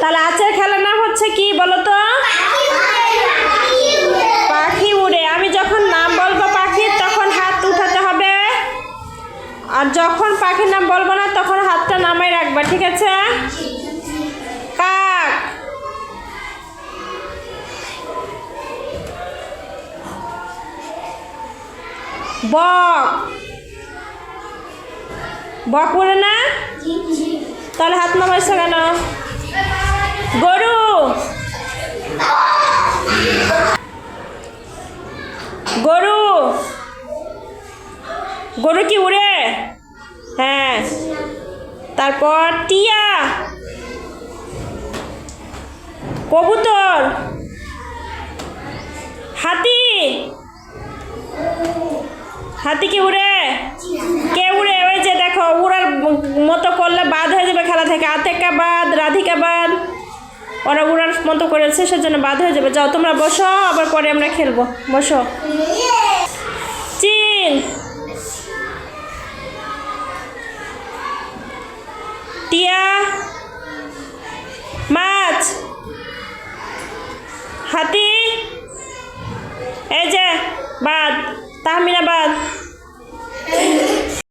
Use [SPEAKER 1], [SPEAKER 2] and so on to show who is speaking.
[SPEAKER 1] তাহলে আজকের খেলার নাম হচ্ছে কি বলো তো? পাখি উড়ে। আমি যখন নাম বলবো পাখির তখন হাত উঠাতে হবে, আর যখন পাখির নাম বলবো না তখন হাতটা নামাই রাখবা, ঠিক আছে? কাক, বক, বক উড়ে না? তাহলে হাত নামাইছো কেন? গরু, গরু, গরু কি উড়ে? হ্যাঁ। তারপর টিয়া, কবুতর, হাতি, হাতি কি উড়ে? কে উড়ে? ওই যে দেখো, উড়ার মতো করলে বাদ হয়ে যাবে খেলা থেকে। আতেকা বাদ, রাধিকা বাদ, ওরা উড়ার মতো করেছে সেজন্য বাদ হয়ে যাবে। যাও তোমরা বসো, আবার পরে আমরা খেলবো। বসো। চিল, টিয়া, মাছ, হাতি, এই যে বাদ, তাহমিনা বাদ।